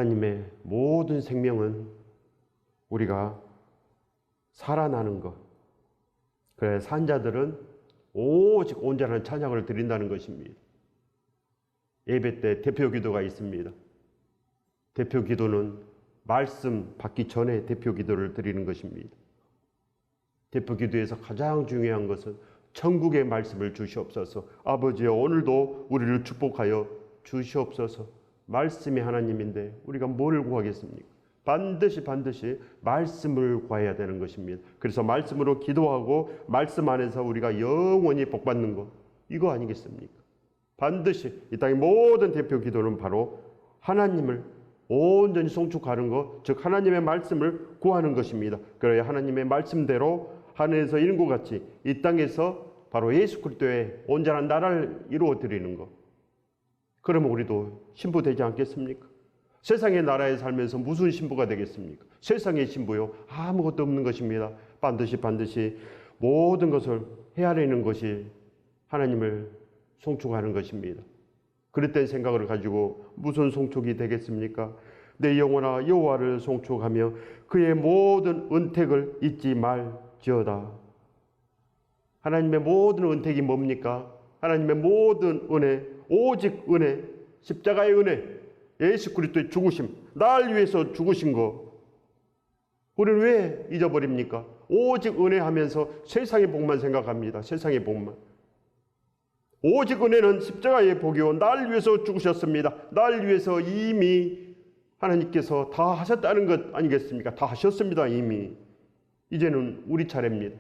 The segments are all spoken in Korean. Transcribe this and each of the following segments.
하나님의 모든 생명은 우리가 살아나는 것. 그래 산 자들은 오직 온전한 찬양을 드린다는 것입니다. 예배 때 대표 기도가 있습니다. 대표 기도는 말씀 받기 전에 대표 기도를 드리는 것입니다. 대표 기도에서 가장 중요한 것은 천국의 말씀을 주시옵소서. 아버지여 오늘도 우리를 축복하여 주시옵소서. 말씀이 하나님인데 우리가 뭘 구하겠습니까? 반드시 말씀을 구해야 되는 것입니다. 그래서 말씀으로 기도하고 말씀 안에서 우리가 영원히 복받는 것, 이거 아니겠습니까? 반드시 이 땅의 모든 대표 기도는 바로 하나님을 온전히 송축하는 것, 즉 하나님의 말씀을 구하는 것입니다. 그래야 하나님의 말씀대로 하늘에서 이룬 것 같이 이 땅에서 바로 예수 그리스도의 온전한 나라를 이루어 드리는 것. 그러면 우리도 신부 되지 않겠습니까? 세상의 나라에 살면서 무슨 신부가 되겠습니까? 세상의 신부요, 아무것도 없는 것입니다. 반드시 모든 것을 헤아리는 것이 하나님을 송축하는 것입니다. 그릇된 생각을 가지고 무슨 송축이 되겠습니까? 내 영혼아 여호와를 송축하며 그의 모든 은택을 잊지 말지어다. 하나님의 모든 은택이 뭡니까? 하나님의 모든 은혜, 오직 은혜, 십자가의 은혜, 예수 그리스도의 죽으심, 날 위해서 죽으신 거 우리는 왜 잊어버립니까? 오직 은혜 하면서 세상의 복만 생각합니다. 세상의 복만. 오직 은혜는 십자가의 복이요 날 위해서 죽으셨습니다. 날 위해서 이미 하나님께서 다 하셨다는 것 아니겠습니까? 다 하셨습니다. 이미. 이제는 우리 차례입니다.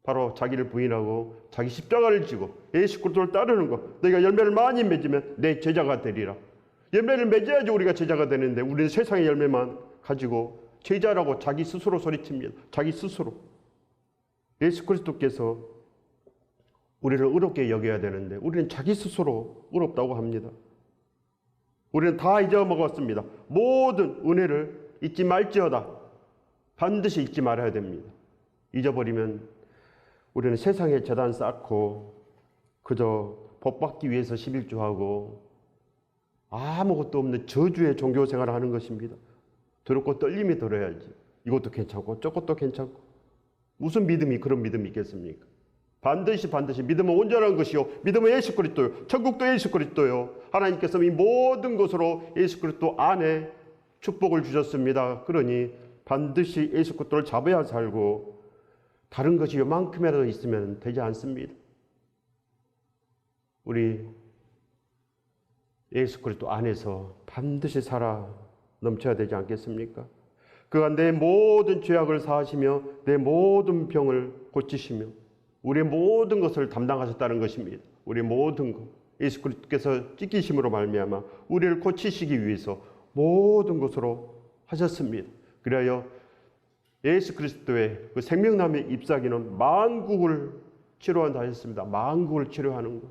바로 자기를 부인하고 자기 십자가를 지고 예수 그리스도를 따르는 것. 너희가 열매를 많이 맺으면 내 제자가 되리라. 열매를 맺어야지 우리가 제자가 되는데 우리는 세상의 열매만 가지고 제자라고 자기 스스로 소리칩니다. 자기 스스로. 예수 그리스도께서 우리를 의롭게 여겨야 되는데 우리는 자기 스스로 의롭다고 합니다. 우리는 다 잊어먹었습니다. 모든 은혜를 잊지 말지어다. 반드시 잊지 말아야 됩니다. 잊어버리면 우리는 세상에 재단 쌓고 그저 복 받기 위해서 11조하고 아무것도 없는 저주의 종교 생활을 하는 것입니다. 더럽고 떨림이 들어야지. 이것도 괜찮고 저것도 괜찮고. 무슨 믿음이 그런 믿음이 있겠습니까? 반드시 믿음은 온전한 것이요 믿음은 예수 그리스도요 천국도 예수 그리스도요. 하나님께서 이 모든 것으로 예수 그리스도 안에 축복을 주셨습니다. 그러니 반드시 예수 그리스도를 잡아야 살고 다른 것이 요만큼이라도 있으면 되지 않습니다. 우리 예수 그리스도 안에서 반드시 살아 넘쳐야 되지 않겠습니까? 그가 내 모든 죄악을 사하시며 내 모든 병을 고치시며 우리의 모든 것을 담당하셨다는 것입니다. 우리의 모든 것. 예수 그리스도께서 찢기심으로 말미암아 우리를 고치시기 위해서 모든 것으로 하셨습니다. 그래야 예수 그리스도의 그 생명나무의 잎사귀는 만국을 치료한다 하셨습니다. 만국을 치료하는 것.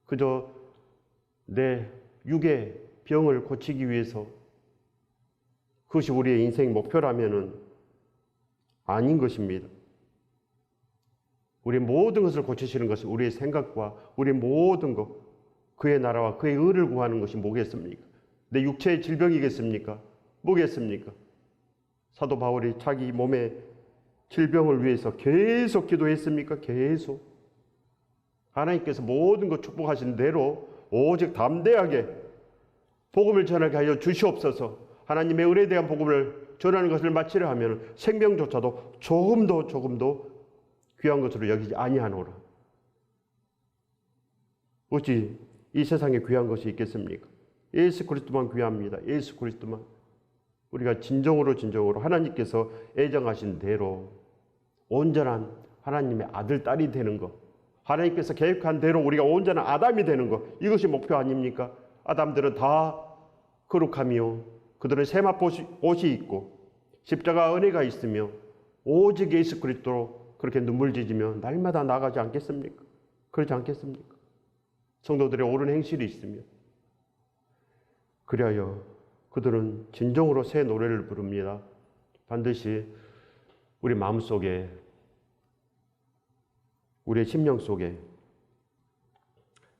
그저 내 육의 병을 고치기 위해서 그것이 우리의 인생 목표라면은 아닌 것입니다. 우리의 모든 것을 고치시는 것은 우리의 생각과 우리의 모든 것, 그의 나라와 그의 의를 구하는 것이 뭐겠습니까? 내 육체의 질병이겠습니까? 뭐겠습니까? 사도 바울이 자기 몸의 질병을 위해서 계속 기도했습니까? 계속. 하나님께서 모든 것 축복하신 대로 오직 담대하게 복음을 전하게 하여 주시옵소서. 하나님의 은혜에 대한 복음을 전하는 것을 마치려 하면 생명조차도 조금도 귀한 것으로 여기지 아니하노라. 어찌 이 세상에 귀한 것이 있겠습니까? 예수 그리스도만 귀합니다. 예수 그리스도만. 우리가 진정으로 하나님께서 애정하신 대로 온전한 하나님의 아들, 딸이 되는 것, 하나님께서 계획한 대로 우리가 온전한 아담이 되는 것, 이것이 목표 아닙니까? 아담들은 다 거룩하며 그들은 세마포옷이 있고 십자가 은혜가 있으며 오직 예수 그리스도로 그렇게 눈물 지지며 날마다 나가지 않겠습니까? 그렇지 않겠습니까? 성도들의 옳은 행실이 있으며 그리하여 그들은 진정으로 새 노래를 부릅니다. 반드시 우리 마음속에 우리의 심령 속에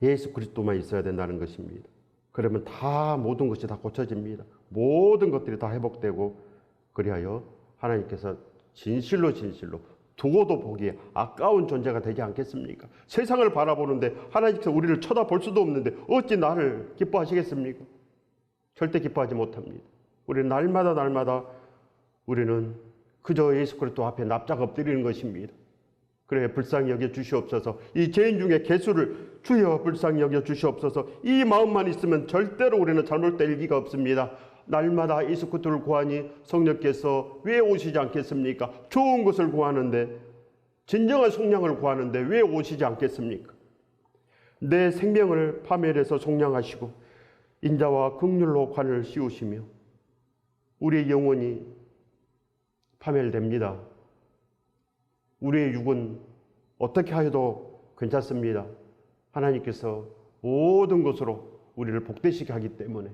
예수 그리스도만 있어야 된다는 것입니다. 그러면 다 모든 것이 다 고쳐집니다. 모든 것들이 다 회복되고 그리하여 하나님께서 진실로 두고도 보기에 아까운 존재가 되지 않겠습니까? 세상을 바라보는데 하나님께서 우리를 쳐다볼 수도 없는데 어찌 나를 기뻐하시겠습니까? 절대 기뻐하지 못합니다. 우리는 날마다 우리는 그저 예수 그리스도 앞에 납작 엎드리는 것입니다. 그래 불쌍히 여겨 주시옵소서. 이 죄인 중에 개수를 주여 불쌍히 여겨 주시옵소서. 이 마음만 있으면 절대로 우리는 잘못될 리가 없습니다. 날마다 예수 그리스도를 구하니 성령께서 왜 오시지 않겠습니까? 좋은 것을 구하는데, 진정한 속량을 구하는데 왜 오시지 않겠습니까? 내 생명을 파멸해서 속량하시고 인자와 긍휼로 관을 씌우시며 우리의 영혼이 파멸됩니다. 우리의 육은 어떻게 하여도 괜찮습니다. 하나님께서 모든 것으로 우리를 복되시게 하기 때문에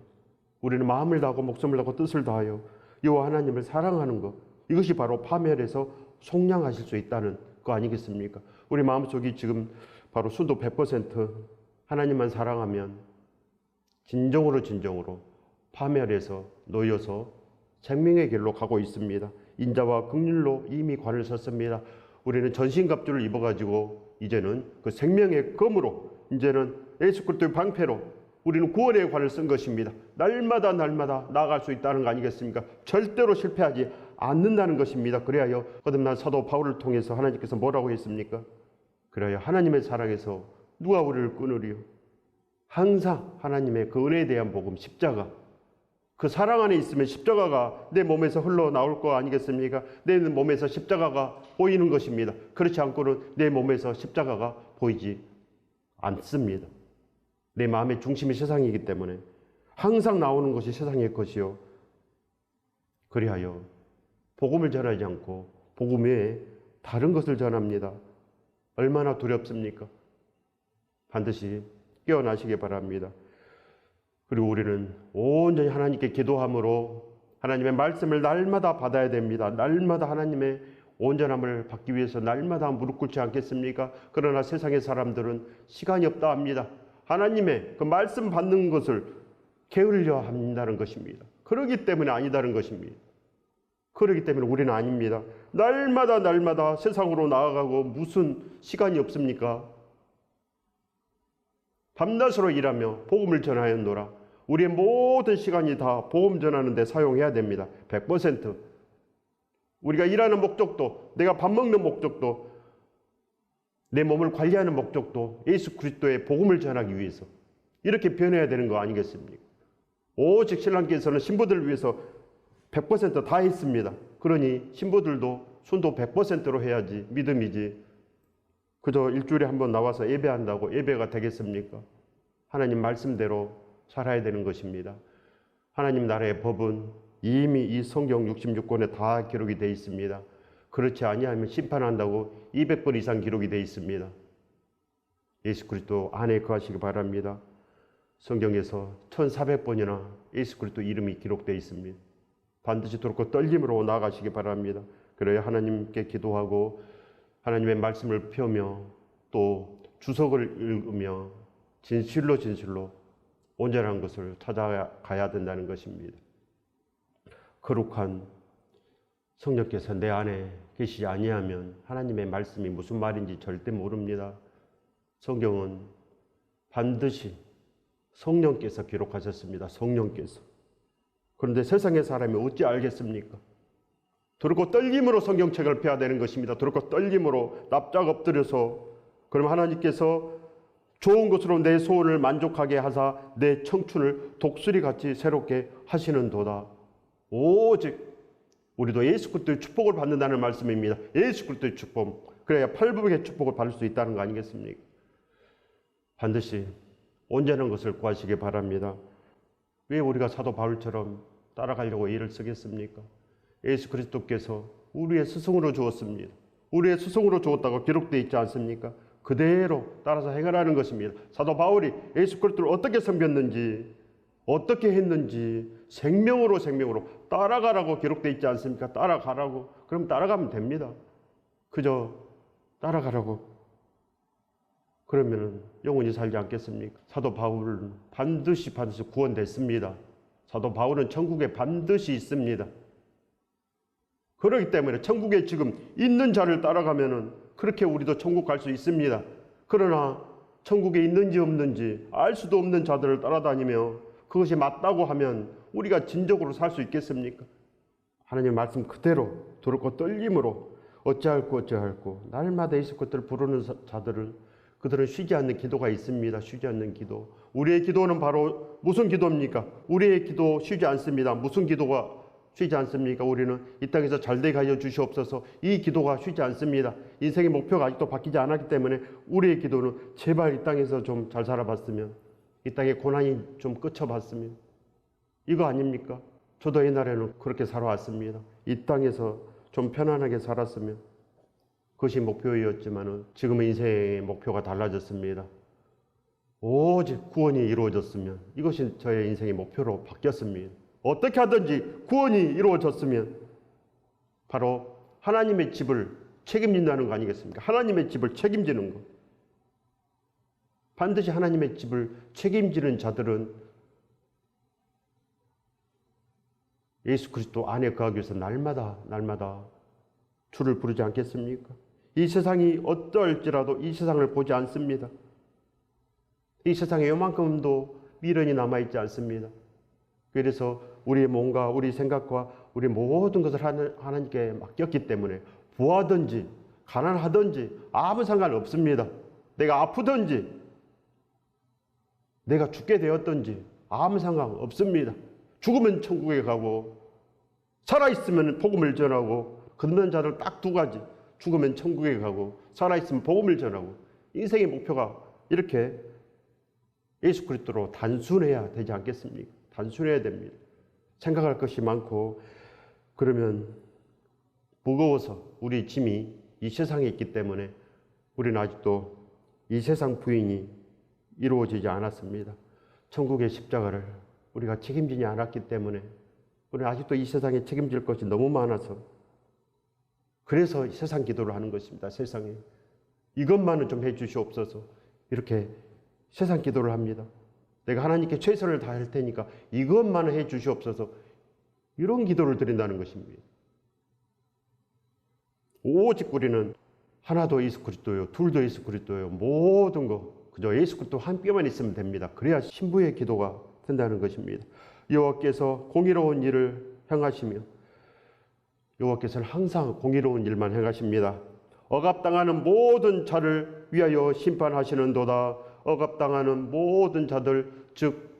우리는 마음을 다하고 목숨을 다하고 뜻을 다하여 여호와 하나님을 사랑하는 것, 이것이 바로 파멸해서 속량하실 수 있다는 거 아니겠습니까? 우리 마음속이 지금 바로 순도 100% 하나님만 사랑하면 진정으로 파멸해서 놓여서 생명의 길로 가고 있습니다. 인자와 긍휼로 이미 관을 섰습니다. 우리는 전신갑주를 입어가지고 이제는 그 생명의 검으로, 이제는 예수 그리스도의 방패로 우리는 구원의 관을 쓴 것입니다. 날마다 나아갈 수 있다는 거 아니겠습니까? 절대로 실패하지 않는다는 것입니다. 그래야 거듭난 사도 바울을 통해서 하나님께서 뭐라고 했습니까? 그래야 하나님의 사랑에서 누가 우리를 끊으리요? 항상 하나님의 그 은혜에 대한 복음, 십자가, 그 사랑 안에 있으면 십자가가 내 몸에서 흘러나올 거 아니겠습니까? 내 몸에서 십자가가 보이는 것입니다. 그렇지 않고는 내 몸에서 십자가가 보이지 않습니다. 내 마음의 중심이 세상이기 때문에 항상 나오는 것이 세상의 것이요. 그리하여 복음을 전하지 않고 복음 외에 다른 것을 전합니다. 얼마나 두렵습니까? 반드시 깨어나시기 바랍니다. 그리고 우리는 온전히 하나님께 기도함으로 하나님의 말씀을 날마다 받아야 됩니다. 날마다 하나님의 온전함을 받기 위해서 날마다 무릎 꿇지 않겠습니까? 그러나 세상의 사람들은 시간이 없다 합니다. 하나님의 그 말씀 받는 것을 게으르려 한다는 것입니다. 그러기 때문에 아니다는 것입니다. 그러기 때문에 우리는 아닙니다. 날마다 세상으로 나아가고 무슨 시간이 없습니까? 밤낮으로 일하며 복음을 전하였노라. 우리의 모든 시간이 다 복음 전하는 데 사용해야 됩니다. 100%. 우리가 일하는 목적도, 내가 밥 먹는 목적도, 내 몸을 관리하는 목적도 예수 그리스도의 복음을 전하기 위해서 이렇게 변해야 되는 거 아니겠습니까? 오직 신랑께서는 신부들을 위해서 100%다 했습니다. 그러니 신부들도 순도 100%로 해야지 믿음이지. 그저 일주일에 한번 나와서 예배한다고 예배가 되겠습니까? 하나님 말씀대로 살아야 되는 것입니다. 하나님 나라의 법은 이미 이 성경 66권에 다 기록이 되어 있습니다. 그렇지 아니하면 심판한다고 200번 이상 기록이 되어 있습니다. 예수 그리스도 안에 거하시기 바랍니다. 성경에서 1400번이나 예수 그리스도 이름이 기록되어 있습니다. 반드시 두렵고 떨림으로 나아가시기 바랍니다. 그래야 하나님께 기도하고 하나님의 말씀을 펴며 또 주석을 읽으며 진실로 온전한 것을 찾아가야 된다는 것입니다. 거룩한 성령께서 내 안에 계시지 아니하면 하나님의 말씀이 무슨 말인지 절대 모릅니다. 성경은 반드시 성령께서 기록하셨습니다. 성령께서. 그런데 세상의 사람이 어찌 알겠습니까? 두렵고 떨림으로 성경책을 펴야 되는 것입니다. 두렵고 떨림으로 납작 엎드려서, 그럼 하나님께서 좋은 것으로 내 소원을 만족하게 하사 내 청춘을 독수리같이 새롭게 하시는도다. 오직 우리도 예수 그리스도의 축복을 받는다는 말씀입니다. 예수 그리스도의 축복. 그래야 팔복의 축복을 받을 수 있다는 거 아니겠습니까? 반드시 온전한 것을 구하시기 바랍니다. 왜 우리가 사도 바울처럼 따라가려고 애를 쓰겠습니까? 예수 그리스도께서 우리의 스승으로 주었습니다. 우리의 스승으로 주었다고 기록되어 있지 않습니까? 그대로 따라서 행하라는 것입니다. 사도 바울이 예수 그리스도를 어떻게 섬겼는지, 어떻게 했는지 생명으로 따라가라고 기록되어 있지 않습니까? 따라가라고. 그럼 따라가면 됩니다. 그저 따라가라고. 그러면 영원히 살지 않겠습니까? 사도 바울은 반드시 구원됐습니다. 사도 바울은 천국에 반드시 있습니다. 그렇기 때문에 천국에 지금 있는 자를 따라가면은 그렇게 우리도 천국 갈 수 있습니다. 그러나 천국에 있는지 없는지 알 수도 없는 자들을 따라다니며 그것이 맞다고 하면 우리가 진정으로 살 수 있겠습니까? 하나님의 말씀 그대로 두렵고 떨림으로 어찌할꼬 날마다 있을 것들을 부르는 자들을 그들은 쉬지 않는 기도가 있습니다. 쉬지 않는 기도. 우리의 기도는 바로 무슨 기도입니까? 우리의 기도 쉬지 않습니다. 무슨 기도가 쉬지 않습니까? 우리는 이 땅에서 잘되게 하여 주시옵소서. 이 기도가 쉬지 않습니다. 인생의 목표가 아직도 바뀌지 않았기 때문에 우리의 기도는 제발 이 땅에서 좀 잘 살아봤으면, 이 땅의 고난이 좀 그쳐봤으면, 이거 아닙니까? 저도 옛날에는 그렇게 살아왔습니다. 이 땅에서 좀 편안하게 살았으면, 그것이 목표였지만은 지금은 인생의 목표가 달라졌습니다. 오직 구원이 이루어졌으면, 이것이 저의 인생의 목표로 바뀌었습니다. 어떻게 하든지 구원이 이루어졌으면 바로 하나님의 집을 책임진다는 거 아니겠습니까? 하나님의 집을 책임지는 것. 반드시 하나님의 집을 책임지는 자들은 예수 그리스도 안에 거하기 위해서 날마다 주를 부르지 않겠습니까? 이 세상이 어떨지라도 이 세상을 보지 않습니다. 이 세상에 요만큼도 미련이 남아있지 않습니다. 그래서 우리의 몸과 우리 생각과 우리 모든 것을 하나님께 맡겼기 때문에 부하든지 가난하든지 아무 상관없습니다. 내가 아프든지 내가 죽게 되었든지 아무 상관없습니다. 죽으면 천국에 가고 살아있으면 복음을 전하고, 걷는 자들 딱 두 가지. 죽으면 천국에 가고 살아있으면 복음을 전하고. 인생의 목표가 이렇게 예수 그리스도로 단순해야 되지 않겠습니까? 단순해야 됩니다. 생각할 것이 많고 그러면 무거워서 우리 짐이 이 세상에 있기 때문에 우리는 아직도 이 세상 부인이 이루어지지 않았습니다. 천국의 십자가를 우리가 책임지지 않았기 때문에 우리는 아직도 이 세상에 책임질 것이 너무 많아서, 그래서 세상 기도를 하는 것입니다. 세상에 이것만은 좀 해주시옵소서. 이렇게 세상 기도를 합니다. 내가 하나님께 최선을 다할 테니까 이것만은 해주시옵소서. 이런 기도를 드린다는 것입니다. 오직 우리는 하나도 예수 그리스도요, 둘도 예수 그리스도요, 모든 거 그저 예수 그리스도 함께만 있으면 됩니다. 그래야 신부의 기도가 된다는 것입니다. 여호와께서 공의로운 일을 행하시며, 여호와께서는 항상 공의로운 일만 행하십니다. 억압당하는 모든 자를 위하여 심판하시는도다. 억압당하는 모든 자들, 즉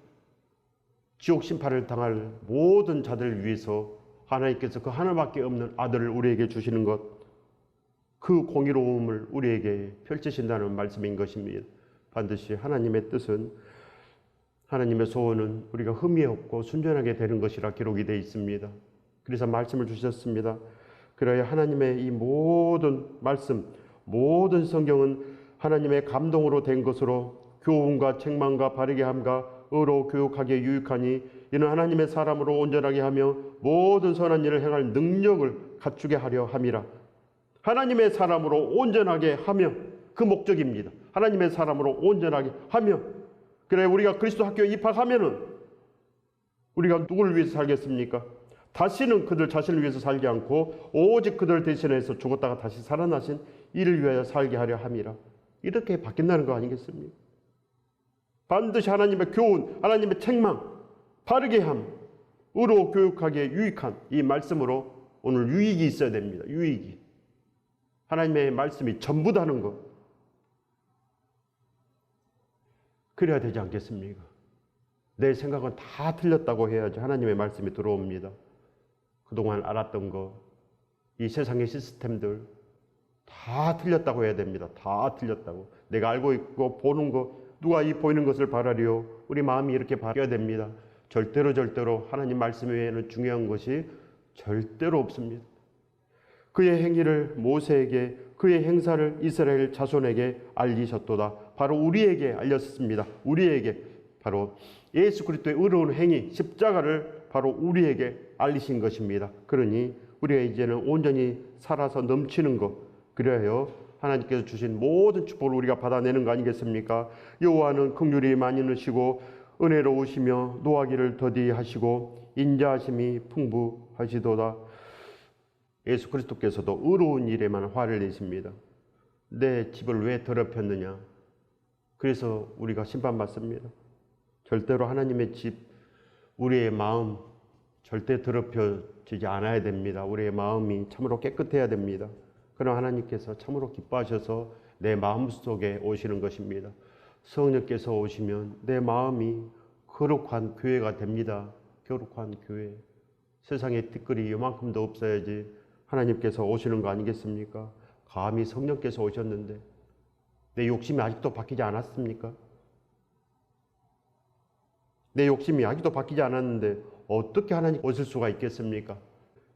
지옥 심판을 당할 모든 자들을 위해서 하나님께서 그 하나밖에 없는 아들을 우리에게 주시는 것, 그 공의로움을 우리에게 펼치신다는 말씀인 것입니다. 반드시 하나님의 뜻은, 하나님의 소원은 우리가 흠이 없고 순전하게 되는 것이라 기록이 되어 있습니다. 그래서 말씀을 주셨습니다. 그래야 하나님의 이 모든 말씀, 모든 성경은 하나님의 감동으로 된 것으로 교훈과 책망과 바르게 함과 의로 교육하기에 유익하니, 이는 하나님의 사람으로 온전하게 하며 모든 선한 일을 행할 능력을 갖추게 하려 함이라. 하나님의 사람으로 온전하게 하며, 그 목적입니다. 하나님의 사람으로 온전하게 하며, 그래 우리가 그리스도 학교에 입학하면은 우리가 누구를 위해서 살겠습니까? 다시는 그들 자신을 위해서 살지 않고 오직 그들 대신해서 죽었다가 다시 살아나신 이를 위하여 살게 하려 함이라. 이렇게 바뀐다는 거 아니겠습니까? 반드시 하나님의 교훈, 하나님의 책망, 바르게 함, 의로 교육하기에 유익한 이 말씀으로 오늘 유익이 있어야 됩니다. 유익이. 하나님의 말씀이 전부다는 것. 그래야 되지 않겠습니까? 내 생각은 다 틀렸다고 해야지 하나님의 말씀이 들어옵니다. 그동안 알았던 거, 이 세상의 시스템들 다 틀렸다고 해야 됩니다. 다 틀렸다고. 내가 알고 있고 보는 거, 누가 이 보이는 것을 바라리요? 우리 마음이 이렇게 바뀌어야 됩니다. 절대로 하나님 말씀 외에는 중요한 것이 절대로 없습니다. 그의 행위를 모세에게, 그의 행사를 이스라엘 자손에게 알리셨도다. 바로 우리에게 알렸습니다. 우리에게, 바로 예수 그리스도의 의로운 행위, 십자가를 바로 우리에게 알리신 것입니다. 그러니 우리가 이제는 온전히 살아서 넘치는 것, 그래야 하나님께서 주신 모든 축복을 우리가 받아내는 거 아니겠습니까? 여호와는 긍휼이 많이 느시고 은혜로우시며 노하기를 더디하시고 인자하심이 풍부하시도다. 예수 그리스도께서도 의로운 일에만 화를 내십니다. 내 집을 왜 더럽혔느냐? 그래서 우리가 심판받습니다. 절대로 하나님의 집, 우리의 마음 절대 더럽혀지지 않아야 됩니다. 우리의 마음이 참으로 깨끗해야 됩니다. 그럼 하나님께서 참으로 기뻐하셔서 내 마음속에 오시는 것입니다. 성령께서 오시면 내 마음이 거룩한 교회가 됩니다. 거룩한 교회. 세상에 티끌이 이만큼도 없어야지 하나님께서 오시는 거 아니겠습니까? 감히 성령께서 오셨는데 내 욕심이 아직도 바뀌지 않았습니까? 내 욕심이 아직도 바뀌지 않았는데 어떻게 하나님 오실 수가 있겠습니까?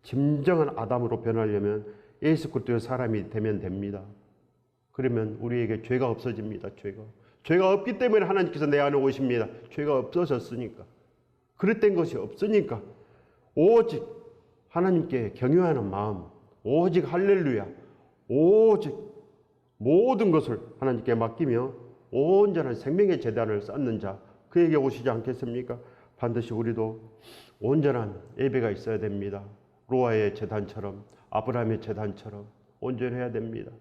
진정한 아담으로 변하려면 예수 그리스도의 사람이 되면 됩니다. 그러면 우리에게 죄가 없어집니다. 죄가 없기 때문에 하나님께서 내 안에 오십니다. 죄가 없어졌으니까. 그릇된 것이 없으니까 오직 하나님께 경외하는 마음, 오직 할렐루야, 오직 모든 것을 하나님께 맡기며 온전한 생명의 제단을 쌓는 자, 그에게 오시지 않겠습니까? 반드시 우리도 온전한 예배가 있어야 됩니다. 노아의 제단처럼, 아브라함의 제단처럼 온전해야 됩니다.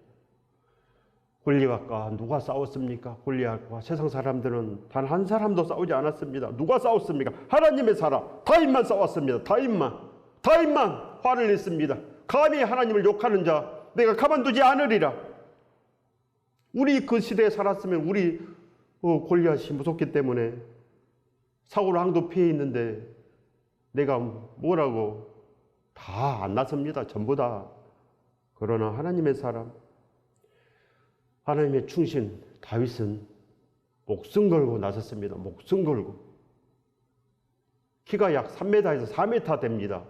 골리앗과 누가 싸웠습니까? 골리앗과 세상 사람들은 단 한 사람도 싸우지 않았습니다. 누가 싸웠습니까? 하나님의 사람 다윗만 싸웠습니다. 다윗만 화를 냈습니다. 감히 하나님을 욕하는 자 내가 가만두지 않으리라. 우리 그 시대에 살았으면 우리 골리앗이 무섭기 때문에 사울 왕도 피해 있는데 내가 뭐라고 다 안 나섭니다. 전부 다. 그러나 하나님의 사람, 하나님의 충신 다윗은 목숨 걸고 나섰습니다. 목숨 걸고. 키가 약 3m에서 4m 됩니다.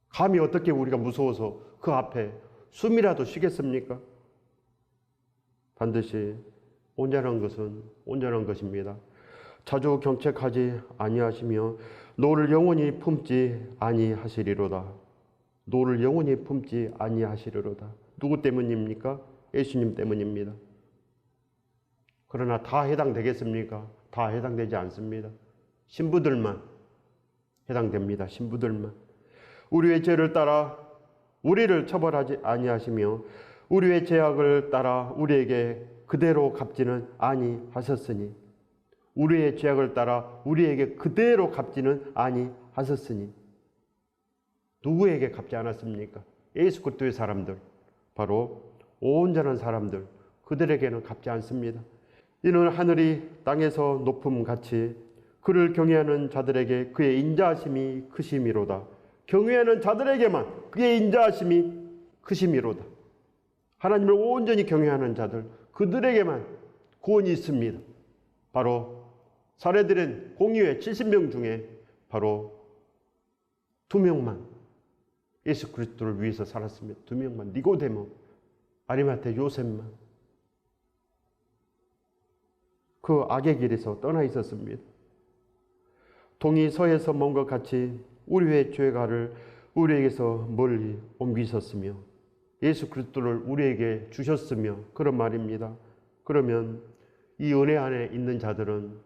감히 어떻게 우리가 무서워서 그 앞에 숨이라도 쉬겠습니까? 반드시 온전한 것은 온전한 것입니다. 자주 경책하지 아니하시며 노를 영원히 품지 아니하시리로다. 노를 영원히 품지 아니하시리로다. 누구 때문입니까? 예수님 때문입니다. 그러나 다 해당되겠습니까? 다 해당되지 않습니다. 신부들만 해당됩니다. 신부들만. 우리의 죄를 따라 우리를 처벌하지 아니하시며 우리의 죄악을 따라 우리에게 그대로 갚지는 아니하셨으니, 우리의 죄악을 따라 우리에게 그대로 갚지는 아니하셨으니, 누구에게 갚지 않았습니까? 예수 그리스도의 사람들, 바로 온전한 사람들, 그들에게는 갚지 않습니다. 이는 하늘이 땅에서 높음같이 그를 경외하는 자들에게 그의 인자하심이 크심이로다. 경외하는 자들에게만 그의 인자하심이 크심이로다. 하나님을 온전히 경외하는 자들, 그들에게만 구원이 있습니다. 바로 살해드린 공의회 70명 중에 바로 2명만 예수 그리스도를 위해서 살았습니다. 2명만. 니고데모, 아리마테 요셉만 그 악의 길에서 떠나 있었습니다. 동이 서에서 먼 것 같이 우리의 죄가를 우리에게서 멀리 옮기셨으며 예수 그리스도를 우리에게 주셨으며, 그런 말입니다. 그러면 이 은혜 안에 있는 자들은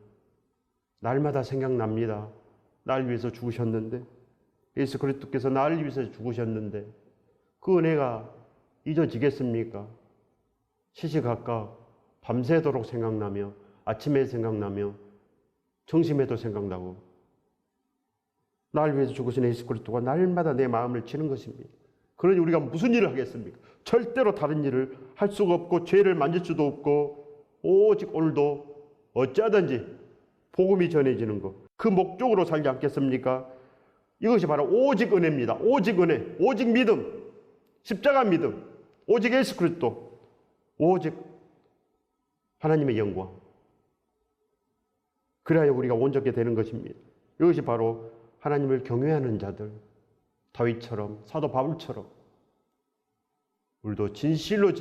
날마다 생각납니다. 날 위해서 죽으셨는데, 예수 그리스도께서 나를 위해서 죽으셨는데 그 은혜가 잊어지겠습니까? 시시각각 밤새도록 생각나며 아침에 생각나며 점심에도 생각나고, 날 위해서 죽으신 예수 그리스도가 날마다 내 마음을 치는 것입니다. 그러니 우리가 무슨 일을 하겠습니까? 절대로 다른 일을 할 수가 없고 죄를 만질 수도 없고, 오직 오늘도 어찌하든지 복음이 전해지는 것, 그 목적으로 살지 않겠습니까? 이것이 바로 오직 은혜입니다. 오직 은혜, 오직 믿음, 십자가 믿음, 오직 예수 그리스도, 오직 하나님의 영광. 그래야 우리가 온전하게 되는 것입니다. 이것이 바로 하나님을 경외하는 자들, 다윗처럼, 사도 바울처럼 우리도 진실로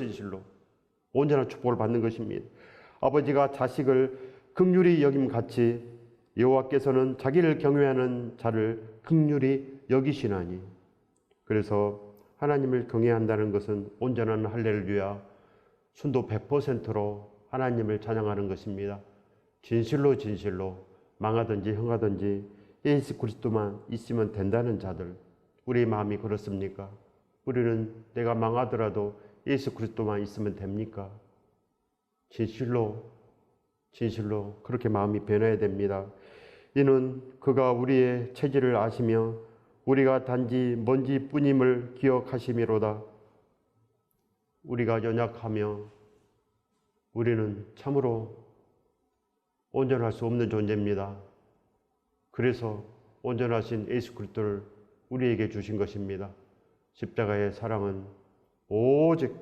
온전한 축복을 받는 것입니다. 아버지가 자식을 긍휼히 여김같이 여호와께서는 자기를 경외하는 자를 긍휼히 여기시나니. 그래서 하나님을 경외한다는 것은 온전한 할렐루야, 순도 100%로 하나님을 찬양하는 것입니다. 진실로 망하든지 흥하든지 예수 그리스도만 있으면 된다는 자들, 우리의 마음이 그렇습니까? 우리는 내가 망하더라도 예수 그리스도만 있으면 됩니까? 진실로 그렇게 마음이 변해야 됩니다. 이는 그가 우리의 체질을 아시며 우리가 단지 먼지뿐임을 기억하심이로다. 우리가 연약하며 우리는 참으로 온전할 수 없는 존재입니다. 그래서 온전하신 예수 그리스도를 우리에게 주신 것입니다. 십자가의 사랑은 오직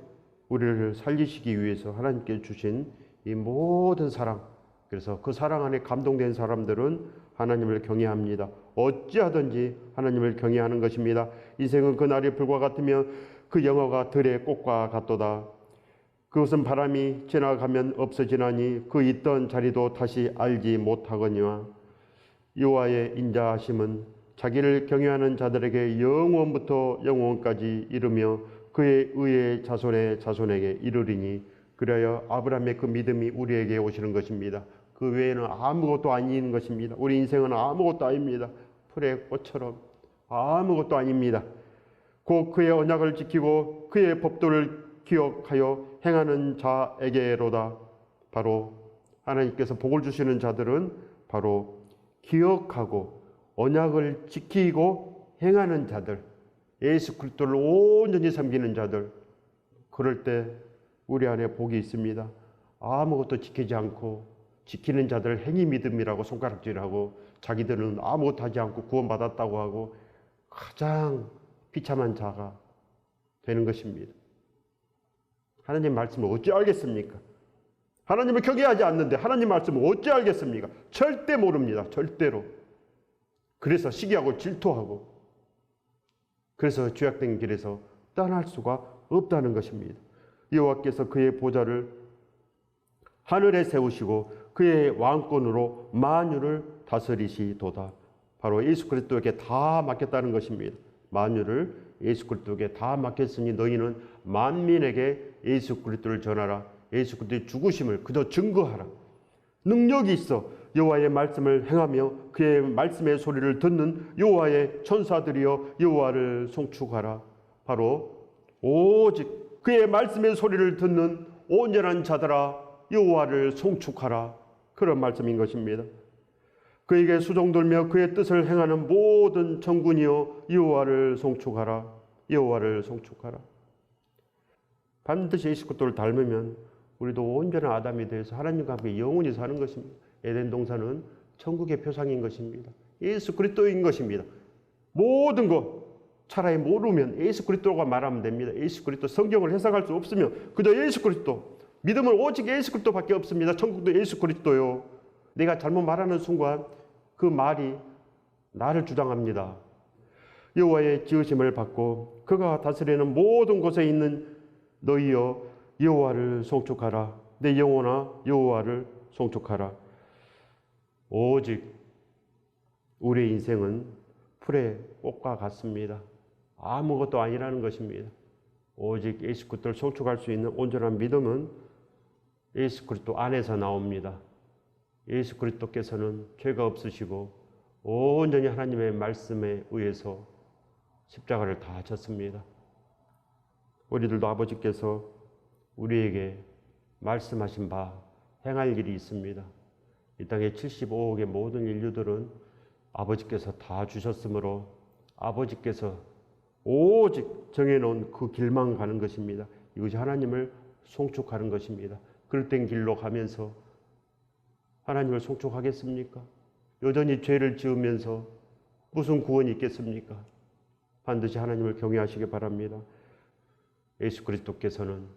우리를 살리시기 위해서 하나님께 주신 이 모든 사랑, 그래서 그 사랑 안에 감동된 사람들은 하나님을 경외합니다. 어찌하든지 하나님을 경외하는 것입니다. 인생은 그날이 불과 같으며 그 영화가 들의 꽃과 같도다. 그것은 바람이 지나가면 없어지나니 그 있던 자리도 다시 알지 못하거니와 여호와의 인자하심은 자기를 경외하는 자들에게 영원부터 영원까지 이르며 그의 의의 자손의 자손에게 이르리니 그래야 아브라함의 그 믿음이 우리에게 오시는 것입니다. 그 외에는 아무것도 아닌 것입니다. 우리 인생은 아무것도 아닙니다. 풀의 꽃처럼 아무것도 아닙니다. 곧 그의 언약을 지키고 그의 법도를 기억하여 행하는 자에게로다. 바로 하나님께서 복을 주시는 자들은 바로 기억하고 언약을 지키고 행하는 자들, 예수 그리스도를 온전히 섬기는 자들, 그럴 때 우리 안에 복이 있습니다. 아무것도 지키지 않고 지키는 자들 행위 믿음이라고 손가락질하고 자기들은 아무것도 하지 않고 구원받았다고 하고 가장 비참한 자가 되는 것입니다. 하나님 말씀을 어찌 알겠습니까? 하나님을 경외하지 않는데 하나님 말씀을 어찌 알겠습니까? 절대 모릅니다. 절대로. 그래서 시기하고 질투하고 그래서 죄악된 길에서 떠날 수가 없다는 것입니다. 여호와께서 그의 보좌를 하늘에 세우시고 그의 왕권으로 만유를 다스리시도다. 바로 예수 그리스도에게 다 맡겼다는 것입니다. 만유를 예수 그리스도에게 다 맡겼으니 너희는 만민에게 예수 그리스도를 전하라. 예수 그리스도의 죽으심을 그저 증거하라. 능력이 있어 여호와의 말씀을 행하며 그의 말씀의 소리를 듣는 여호와의 천사들이여 여호와를 송축하라. 바로 오직 그의 말씀의 소리를 듣는 온전한 자들아 여호와를 송축하라. 그런 말씀인 것입니다. 그에게 수종들며 그의 뜻을 행하는 모든 천군이여 여호와를 송축하라. 여호와를 송축하라. 반드시 예수 그리스도를 닮으면 우리도 온전한 아담이 되어서 하나님과 함께 영원히 사는 것입니다. 에덴 동산은 천국의 표상인 것입니다. 예수 그리스도인 것입니다. 모든 것 차라리 모르면 예수 그리스도가 말하면 됩니다. 예수 그리스도 성경을 해석할 수 없으면 그저 예수 그리스도 믿음은 오직 예수 그리스도밖에 없습니다. 천국도 예수 그리스도요. 내가 잘못 말하는 순간 그 말이 나를 주장합니다. 여호와의 지으심을 받고 그가 다스리는 모든 곳에 있는 너희여 여호와를 송축하라. 내 영혼아 여호와를 송축하라. 오직 우리의 인생은 풀의 꽃과 같습니다. 아무것도 아니라는 것입니다. 오직 예수 그리스도를 송축할 수 있는 온전한 믿음은 예수 그리스도 안에서 나옵니다. 예수 그리스도께서는 죄가 없으시고 온전히 하나님의 말씀에 의해서 십자가를 다 졌습니다. 우리들도 아버지께서 우리에게 말씀하신 바 행할 일이 있습니다. 이 땅의 75억의 모든 인류들은 아버지께서 다 주셨으므로 아버지께서 오직 정해놓은 그 길만 가는 것입니다. 이것이 하나님을 송축하는 것입니다. 그릇된 길로 가면서 하나님을 송축하겠습니까? 여전히 죄를 지으면서 무슨 구원이 있겠습니까? 반드시 하나님을 경외하시기 바랍니다. 예수 그리스도께서는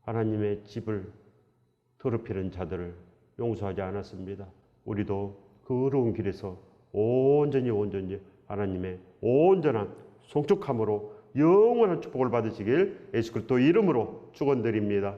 하나님의 집을 더럽히는 자들을 용서하지 않았습니다. 우리도 그 어려운 길에서 온전히 하나님의 온전한 송축함으로 영원한 축복을 받으시길 예수 그리스도 이름으로 축원드립니다.